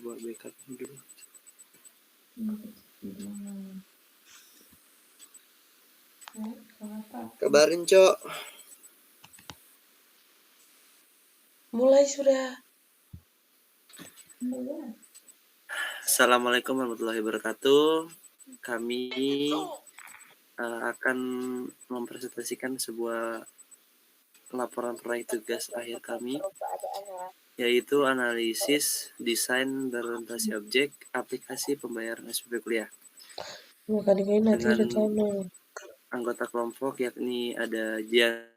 buat backup dulu. Kabarin, Cok. Mulai sudah. Assalamualaikum warahmatullahi wabarakatuh. Kami akan mempresentasikan sebuah laporan proyek tugas akhir kami, yaitu analisis desain berorientasi objek aplikasi pembayaran SPP kuliah. Dengan anggota kelompok yakni ada Jian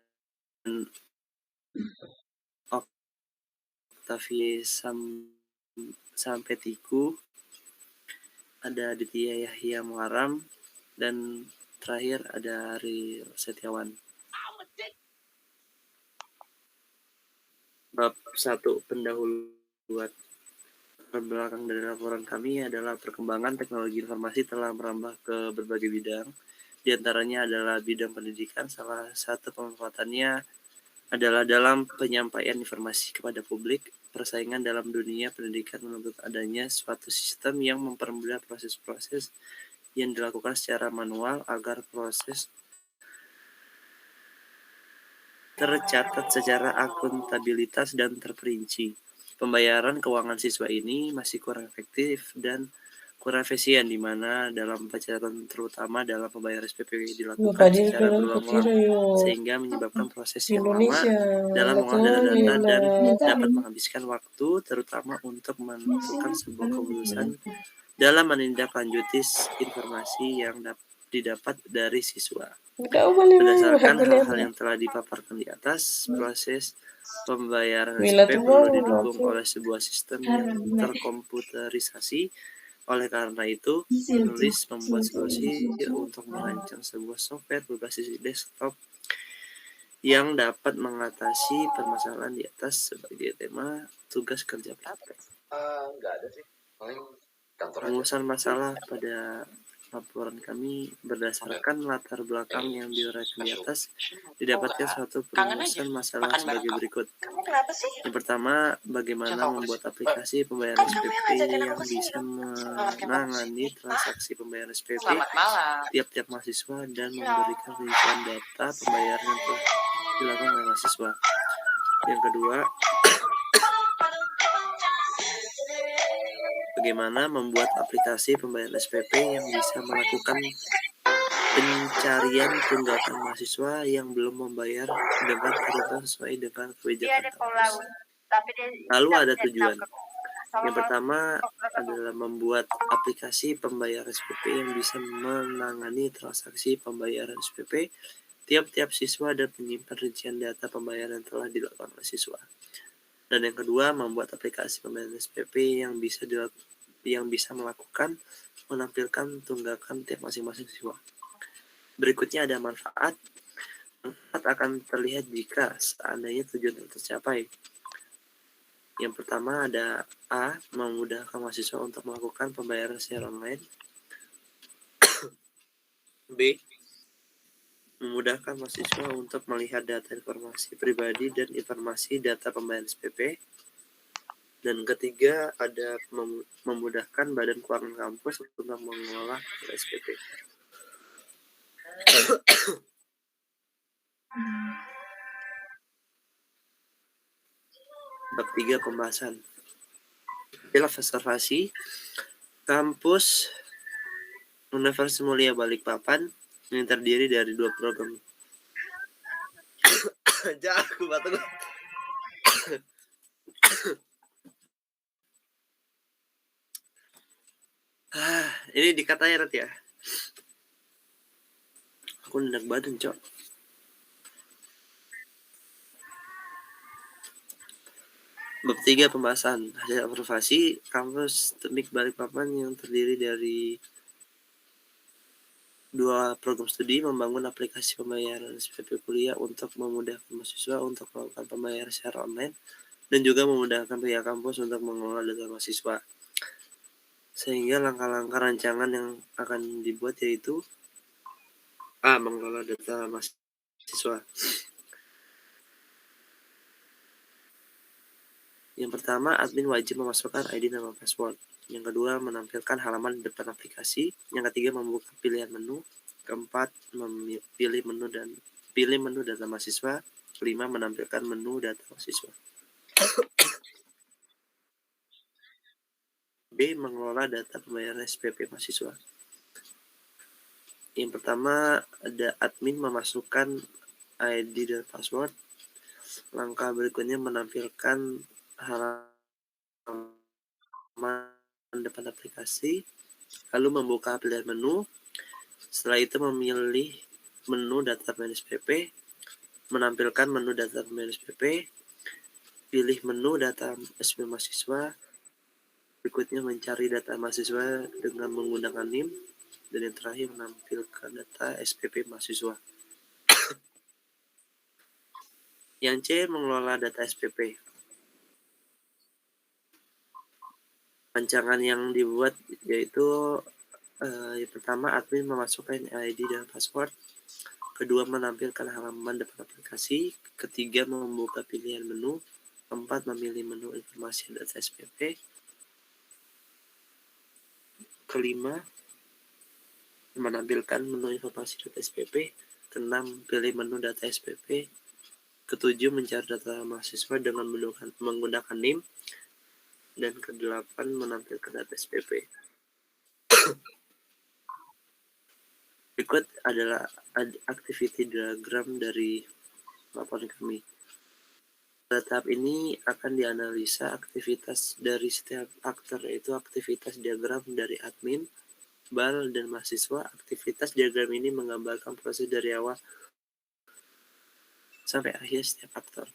Octavie Sampetiku, ada Aditya Yahya Muharam, dan terakhir ada Ari Setiawan. Bab 1 pendahuluan. Belakang dari laporan kami adalah perkembangan teknologi informasi telah merambah ke berbagai bidang. Di antaranya adalah bidang pendidikan. Salah satu pemanfaatannya adalah dalam penyampaian informasi kepada publik. Persaingan dalam dunia pendidikan menuntut adanya suatu sistem yang mempermudah proses-proses yang dilakukan secara manual agar proses tercatat secara akuntabilitas dan terperinci. Pembayaran keuangan siswa ini masih kurang efektif dan kurang efisien, di mana dalam pencatatan terutama dalam pembayaran SPP dilakukan secara berulang-ulang, sehingga menyebabkan proses yang lama dalam mengolah data-data dan dapat menghabiskan waktu, terutama untuk menentukan sebuah keputusan dalam menindaklanjuti informasi yang didapat dari siswa. Berdasarkan hal-hal yang telah dipaparkan di atas, proses pembayaran SPP perlu didukung oleh sebuah sistem yang terkomputerisasi. Oleh karena itu, penulis membuat solusi untuk merancang sebuah software berbasis desktop yang dapat mengatasi permasalahan di atas sebagai tema tugas kerja praktek. Rumusan masalah pada laporan kami berdasarkan latar belakang yang diuraikan di atas, didapatkan suatu perumusan masalah sebagai berikut. Yang pertama, bagaimana membuat aplikasi pembayaran SPP yang bisa menangani transaksi pembayaran SPP tiap-tiap mahasiswa dan memberikan rincian data pembayaran yang telah dilakukan oleh mahasiswa. Yang kedua, bagaimana membuat aplikasi pembayaran SPP yang bisa melakukan pencarian tunggakan mahasiswa yang belum membayar dengan ketentuan sesuai dengan kebijakan kampus. Lalu ada tujuan. Yang pertama adalah membuat aplikasi pembayaran SPP yang bisa menangani transaksi pembayaran SPP tiap-tiap siswa dan menyimpan rincian data pembayaran yang telah dilakukan oleh siswa. Dan yang kedua, membuat aplikasi pembayaran SPP yang bisa melakukan menampilkan tunggakan tiap masing-masing siswa. Berikutnya ada manfaat. Manfaat akan terlihat jika seandainya tujuan tercapai. Yang pertama ada A, memudahkan mahasiswa untuk melakukan pembayaran secara online. B, memudahkan mahasiswa untuk melihat data informasi pribadi dan informasi data pembayaran SPP. Dan ketiga ada memudahkan badan keuangan kampus untuk mengelola SPP. Bab 3 pembahasan. Observasi kampus Universitas Mulia Balikpapan yang terdiri dari 2 program. Aku batuk. Ini dikatanya nanti ya. Aku nedak badan, Cok. Bab 3 pembahasan. Hasil observasi kampus Teknik Balikpapan yang terdiri dari 2 program studi membangun aplikasi pembayaran SPP kuliah untuk memudahkan mahasiswa untuk melakukan pembayaran secara online dan juga memudahkan pihak kampus untuk mengelola data mahasiswa. Sehingga langkah-langkah rancangan yang akan dibuat yaitu A. Mengelola data mahasiswa. Yang pertama, admin wajib memasukkan ID nama password. Yang kedua, menampilkan halaman depan aplikasi. Yang ketiga, membuka pilihan menu. Keempat, pilih menu data mahasiswa. Kelima, menampilkan menu data mahasiswa. B. Mengelola data pembayaran SPP mahasiswa. Yang pertama, ada admin memasukkan ID dan password. Langkah berikutnya menampilkan halaman depan aplikasi, lalu membuka pilihan menu. Setelah itu memilih menu data pembayaran SPP, menampilkan menu data pembayaran SPP, pilih menu data SPP mahasiswa. Berikutnya mencari data mahasiswa dengan menggunakan NIM, dan yang terakhir menampilkan data SPP mahasiswa. Yang C, mengelola data SPP. Rancangan yang dibuat yaitu yang pertama, admin memasukkan ID dan password. Kedua, menampilkan halaman depan aplikasi. Ketiga, membuka pilihan menu. Keempat, memilih menu informasi data SPP. Kelima, menampilkan menu informasi data SPP. Keenam, pilih menu data SPP. Ketujuh, mencari data mahasiswa dengan menggunakan NIM. Dan kedelapan, menampilkan data SPP. Berikut adalah activity diagram dari laporan kami. Pada tahap ini akan dianalisa aktivitas dari setiap aktor, yaitu aktivitas diagram dari admin, BAL, dan mahasiswa. Aktivitas diagram ini menggambarkan proses dari awal sampai akhir setiap aktor.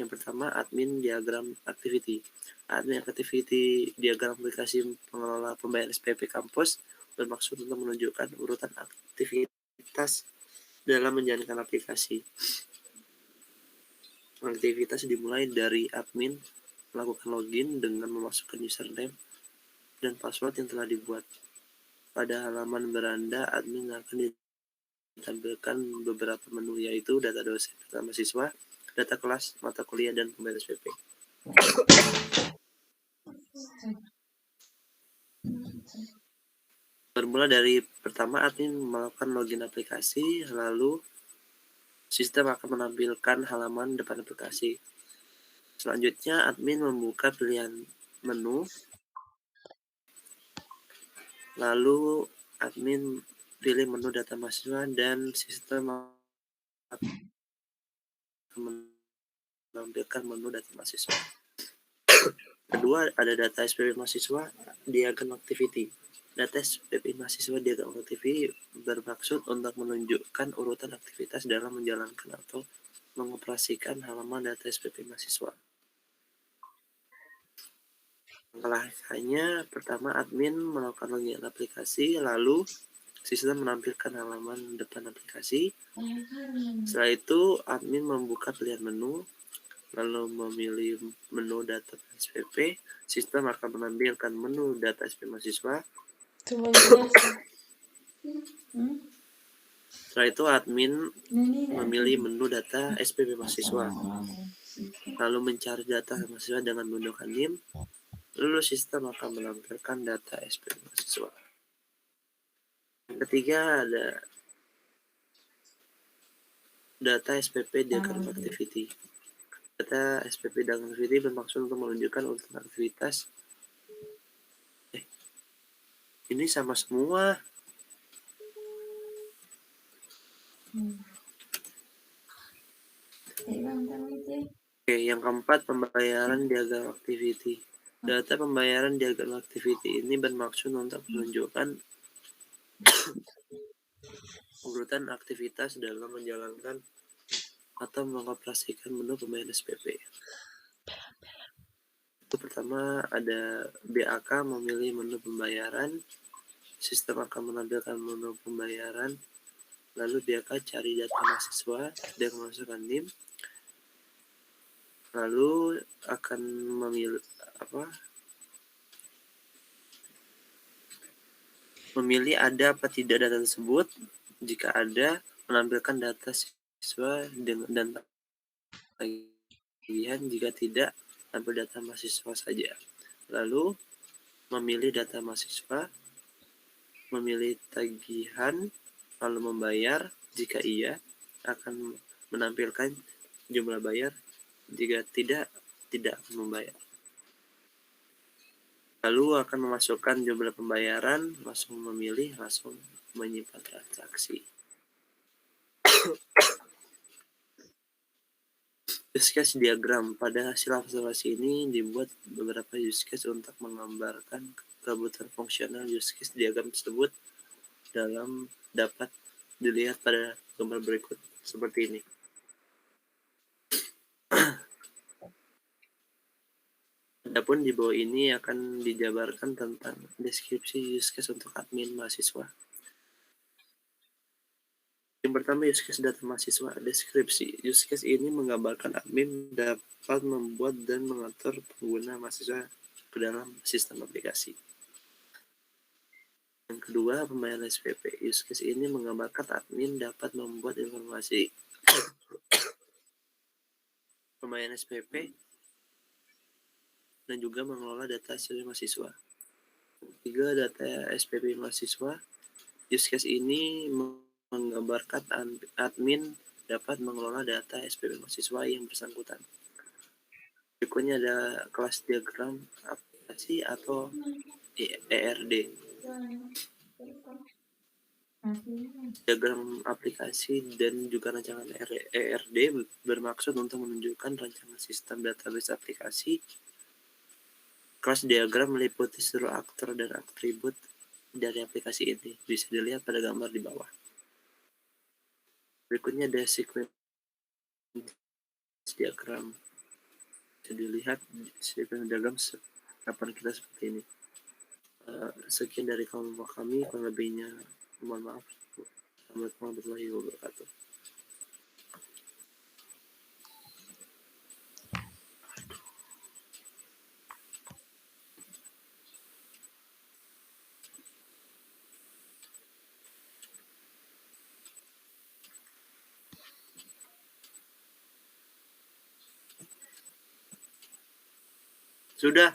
Yang pertama, admin diagram activity. Admin activity diagram aplikasi pengelola pembayaran SPP kampus bermaksud untuk menunjukkan urutan aktivitas dalam menjalankan aplikasi. Aktivitas dimulai dari admin melakukan login dengan memasukkan username dan password yang telah dibuat. Pada halaman beranda, admin akan ditampilkan beberapa menu, yaitu data dosen, data mahasiswa, data kelas, mata kuliah, dan pembayaran SPP. Bermula dari pertama, admin melakukan login aplikasi, lalu sistem akan menampilkan halaman depan aplikasi. Selanjutnya, admin membuka pilihan menu, lalu admin pilih menu data mahasiswa dan sistem menampilkan menu data mahasiswa. Kedua, ada data SPP mahasiswa diagram activity. Data SPP mahasiswa diagram activity bermaksud untuk menunjukkan urutan aktivitas dalam menjalankan atau mengoperasikan halaman data SPP mahasiswa. Langkahnya, pertama, admin melakukan login aplikasi, lalu sistem menampilkan halaman depan aplikasi. Setelah itu, admin membuka pilihan menu, lalu memilih menu data SPP. Sistem akan menampilkan menu data SPP mahasiswa. Setelah itu, admin memilih menu data SPP mahasiswa, lalu mencari data mahasiswa dengan menggunakan NIM. Lalu sistem akan menampilkan data SPP mahasiswa. Yang ketiga, ada data SPP diagram activity. Data SPP diagram activity bermaksud untuk menunjukkan urutan aktivitas. Ini sama semua. Oke, yang keempat, pembayaran diagram activity. Data pembayaran diagram activity ini bermaksud untuk menunjukkan urutan aktivitas dalam menjalankan atau mengoperasikan menu pembayaran SPP. Itu pertama, ada BAK memilih menu pembayaran. Sistem akan menampilkan menu pembayaran. Lalu BAK cari data mahasiswa dengan memasukkan NIM. Lalu akan memilih ada apa tidak data tersebut. Jika ada, menampilkan data siswa dan tagihan. Jika tidak, ambil data mahasiswa saja. Lalu memilih data mahasiswa, memilih tagihan, lalu membayar. Jika iya, akan menampilkan jumlah bayar. Jika tidak, tidak akan membayar. Lalu akan memasukkan jumlah pembayaran, langsung memilih, langsung menyimpan transaksi. Use case diagram. Pada hasil observasi ini dibuat beberapa use case untuk menggambarkan kebutuhan fungsional. Use case diagram tersebut dapat dilihat pada gambar berikut seperti ini. Adapun di bawah ini akan dijabarkan tentang deskripsi use case untuk admin mahasiswa. Yang pertama, use case data mahasiswa. Deskripsi use case ini menggambarkan admin dapat membuat dan mengatur pengguna mahasiswa ke dalam sistem aplikasi. Yang kedua, pembayaran SPP. Use case ini menggambarkan admin dapat membuat informasi pembayaran SPP dan juga mengelola data SPP mahasiswa. Tiga, data SPP mahasiswa. Use case ini menggambarkan admin dapat mengelola data SPP mahasiswa yang bersangkutan. Berikutnya ada kelas diagram aplikasi atau ERD. Diagram aplikasi dan juga rancangan ERD bermaksud untuk menunjukkan rancangan sistem database aplikasi. Kelas diagram meliputi seluruh aktor dan atribut dari aplikasi ini. Bisa dilihat pada gambar di bawah. Berikutnya ada sequence diagram. Bisa dilihat sequence diagram harapan kita seperti ini. Sekian dari kelompok kami, kurang lebihnya mohon maaf. Assalamualaikum warahmatullahi wabarakatuh. Sudah.